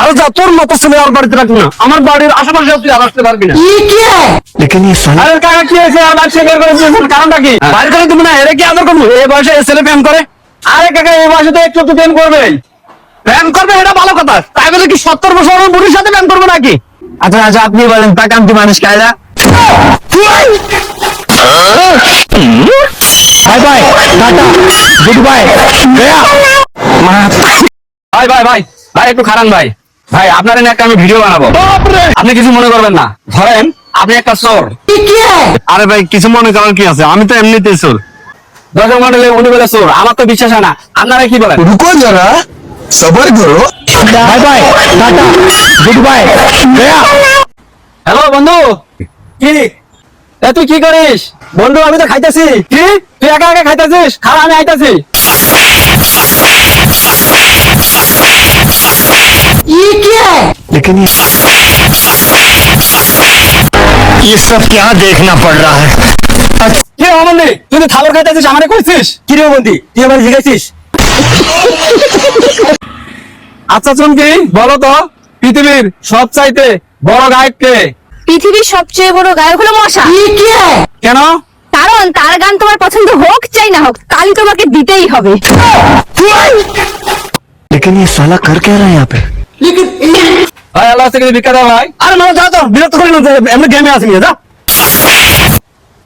আর যা তোর মতো ছেলে আর বাড়িতে রাখবি না, আমার বাড়ির আশেপাশে তুই আর আসতে পারবি না। আরে কাকা কি হয়েছে, আমার সে বের করে দিয়েছেন, কারণটা কি? বাইরে করে তুমি না, এরা কি আদর করবো? এই বয়সে ছেলে প্রেম করে? আরে কাকা এই বয়সে তো একটু প্রেম করবে, প্রেম করবে এটা ভালো কথা, তাই বলে কি 70 বছর বুড়ির সাথে প্রেম করবে নাকি? আচ্ছা আচ্ছা আপনি বলেন, তাকান্তি মানুষ কায়দা। Bye bye, tata, good bye, Gaya. ভাই ভাই ভাই ভাই একটু খারান ভাই, ভাই আপনার একটা আমি ভিডিও বানাবো, আপনি কিছু মনে করবেন না। ধরেন আপনি একটা চোর। আরে ভাই কিছু মনে করার কি আছে, আমি তো এমনিতেই চোর। দর্শক মন্ডলী উনি বলে চোর, আমার তো বিশ্বাস হয় না, আপনারা কি বলেন? रुको जरा सबर करो। Bye bye, tata, good bye, Gaya. Hello বন্ধু, কি এ তুই কি করিস? বন্ধু আমি তো খাইতেছি। কি তুই একা একা খাইতেছিস? খাওয়া আমি আইতাছি। लेकिन ये सब क्या देखना पड़ रहा है। কি রে বন্ধু, তুই তো খাবার খাইতেছিস, আমারে কইছিস? কি রে বন্ধু তুই আমার জিজ্ঞাসিস? আচ্ছা চুমকি বলো তো, পৃথিবীর সবচাইতে বড় গায়ক কে? পৃথিবীর সবচেয়ে বড় গায়ক হলো মশা। কেন? কারণ তার গান তোমার পছন্দ হোক চাই না হোক, কালি তোমাকে দিতেই হবে। लेकिन ये साला कर क्या रहा है यहाँ पे। ভাই আল্লাহ থেকে ভিক্ষা দাও ভাই। আরে না যা তো, বিরক্ত করি না, এমনি গেমে আসি যা।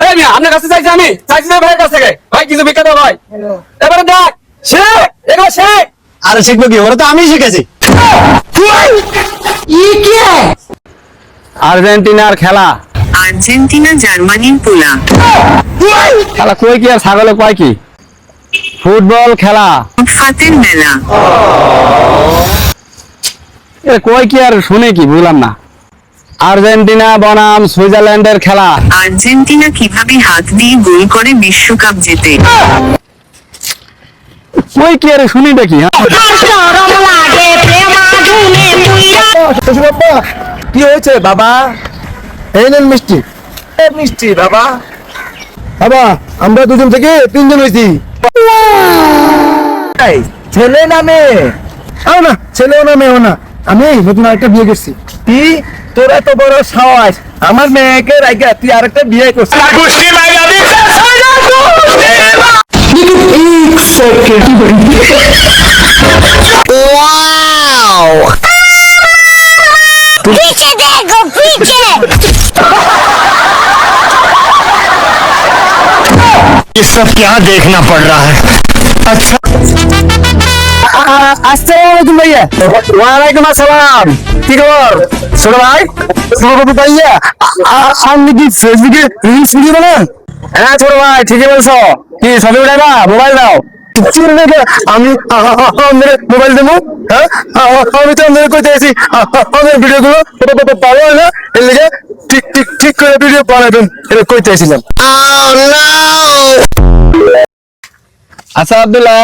এই মিয়া আপনার কাছে চাইছি, আমি চাইছি না ভাইয়ের কাছ থেকে, ভাই কিছু ভিক্ষা দাও ভাই। এবারে দেখ শেখ, এবার শেখ। আরে শিখবো কি, ওরা তো আমি শিখেছি। আর্জেন্টিনার খেলা। আর্জেন্টিনা জার্মানির পোলা। খেলা কই কি আর ছাগলে কয় কি? ফুটবল খেলা। ফাতের মেলা। এ কই কি আর শুনে কি বুঝলাম না। আর্জেন্টিনা বনাম সুইজারল্যান্ডের খেলা। আর্জেন্টিনা কিভাবে হাত দিয়ে গোল করে বিশ্বকাপ জেতে। কই কি আর শুনি দেখি। কি হয়েছে বাবা? এই নেন মিষ্টি। মিষ্টি বাবা। বাবা আমরা দুজন থেকে তিনজন হয়েছি। ছেলে না মেয়ে? না ছেলেও না মেয়েও না, আমি নতুন আরেকটা বিয়ে করছি। কি তোর এত বড় সাহস, আমার মেয়েকে রাইখা তুই আরেকটা বিয়ে করছিস? पीछे देखो पीछे। ये सब क्या देखना पड़ रहा है। अच्छा আসসালামু ভাইয়া। ওয়ালাইকুম আসসালাম, কি খবর ছোট ভাই? ছোট ভাইয়া আপনি কি ফেসবুকে রিলস ভিডিও বানান? হ্যাঁ ছোট ভাই ঠিকই বলছো, কি ছবি উঠাইবা? মোবাইল দাও। আমি মোবাইল দেবো? হ্যাঁ আমি তো আপনাদের কইতে আছি আমাদের ভিডিও গুলো ভালো হয় না, এর লেগে ঠিক ঠিক ঠিক করে ভিডিও বানাবেন এটা কইতে আছিলাম। আচ্ছা আব্দুল্লাহ,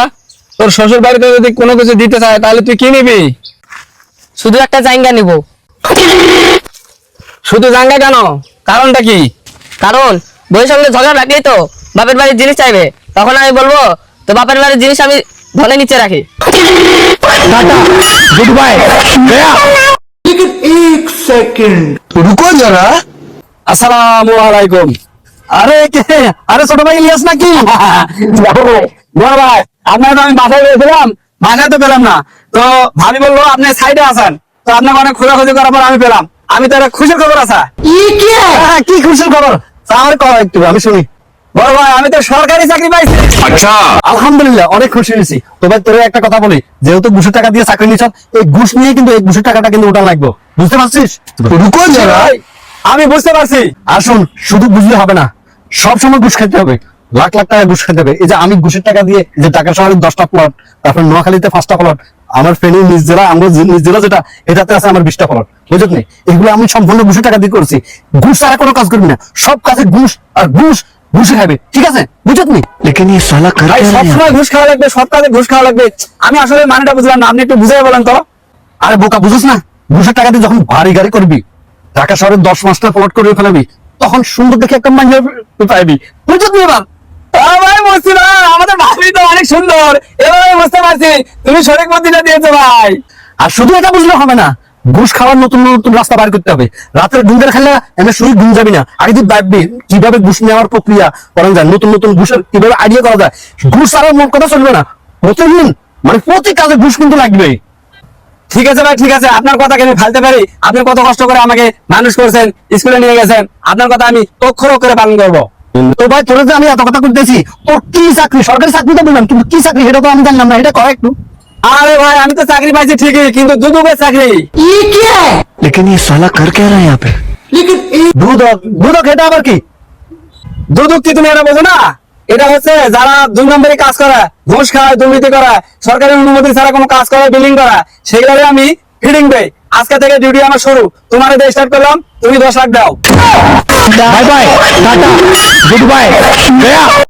তোর শ্বশুর বাড়িতে যদি কোনো কিছু দিতে চায় তাহলে তুই কি নিবি? শুধু একটা জায়গা নিব। শুধু জাঙ্গা কেন, কারণটা কি? কারণ বইয়ের সঙ্গে ঝগড়া রাখলেই তো বাপের বাড়ির জিনিস চাইবে, তখন আমি বলবো তো বাপের বাড়ির জিনিস আমি ধনে নিচে রাখি। Tata, good bye, Gaya. लेकिन एक सेकंड रुको जरा। আসসালামু আলাইকুম। আরে কে? আরে ছোট ভাই ইলিয়াস নাকি? বড় ভাই আপনার তো আমি বাসায় পেয়েছিলাম, বাসায় তো পেলাম না, তো ভাবি বললো আপনি সাইডে আছেন, তো আপনাকে অনেক খোঁজাখুঁজি করার পর আমি পেলাম। আমি তো একটা খুশির খবর আছে। হ্যাঁ, কি খুশির খবর আমার কও একটু আমি শুনি। বড় ভাই আমি তো সরকারি চাকরি পাইছি। अच्छा আলহামদুলিল্লাহ অনেক খুশি হয়েছি। তো ভাই তোর একটা কথা বলি, যেহেতু ঘুষের টাকা দিয়ে চাকরি নিছ, এই ঘুষ নিয়ে কিন্তু এই ঘুষের টাকাটা কিন্তু ওটা লাগবে, বুঝতে পারছিস? रुको जरा। আমি বুঝতে পারছি। আর শোন, শুধু বুঝলে হবে না, সব সময় ঘুষ খেতে হবে, লাখ লাখ টাকা ঘুষ খেতে হবে। এই যে আমি ঘুষের টাকা দিয়ে যে টাকা শহরে 10টা প্লট, তারপর নোয়াখালীতে 5টা প্লট, আমার ফেনী নিজ জেলা, আমরা নিজ জেলা যেটা এটাতে আছে আমার 20টা প্লট, বুঝলি নি? এগুলো আমি সম্পূর্ণ ঘুষের টাকা দিয়ে করছি। ঘুষ ছাড়া কোনো কাজ করবি না, সব কাজে ঘুষ আর ঘুষ, ঘুষে খাবে, ঠিক আছে? বুঝলি? लेकिन ये साला कर ভাই क्या रहा है यहाँ সবসময় ঘুষ খাওয়া লাগবে, সব কাজে ঘুষ খাওয়া লাগবে। আমি আসলে মানেটা বুঝলাম না, আপনি একটু বুঝাই বলেন তো। আরে বোকা বুঝিস না, ঘুষের টাকা দিয়ে যখন ভারী গাড়ি করবি, ঢাকা শহরে 10-5টা প্লট করে ফেলাবি, তখন সুন্দর দেখে একটা মাইন্ড পাইবি, বুঝলি? এবার ভাই বুঝছি না, আমাদের ভাবি তো অনেক সুন্দর, এবার আমি বুঝতে পারছি তুমি সঠিক বুদ্ধিটা দিয়েছো ভাই। আর শুধু এটা বুঝলে হবে না, ঘুষ খাওয়ার নতুন নতুন রাস্তা বার করতে হবে। রাতের ঘুমটা খেলে এমনি শরীর ঘুম যাবি না। আগে তুই ভাববি কিভাবে ঘুষ নেওয়ার প্রক্রিয়া করা যায়, নতুন নতুন ঘুষের কিভাবে আইডিয়া করা যায়। ঘুষ ছাড়া মোট কথা চলবে না, প্রতিদিন মানে প্রতি কাজে ঘুষ কিন্তু লাগবে। ঠিক আছে ভাই, ঠিক আছে, আপনার কথা আমি ফালতে পারি। আপনি কত কষ্ট করে আমাকে মানুষ করছেন, স্কুলে নিয়ে গেছেন, আপনার কথা আমি অক্ষর করে পালন করবো। তো ভাই তোর যে আমি এত কথা করতেছি, তোর কি চাকরি? সরকারি চাকরি তো বললাম, কিন্তু কি চাকরি সেটা তো আমি জানলাম না, এটা কয় একটু। আরে ভাই আমি তো চাকরি পাইছি ঠিকই, কিন্তু দুদকের চাকরি। लेकिन ये साला कर क्या रहा है यहाँ पे? দুদক, দুদক এটা আবার কি? দুদক কি তুমি এটা বোঝো না? এটা হচ্ছে যারা 2 নম্বরে কাজ করে, ঘুষ খায়, দুর্নীতি করে, সরকারি অনুমতি ছাড়া কোনো কাজ করে, বিলিং করা, সেগুলো আমি ফিডিং দেই। আজকে থেকে ডিউটি আমার শুরু। তোমার দিয়ে স্টার্ট করলাম, তুমি 10 লাখ দাও। Bye bye, tata, goodbye, गया।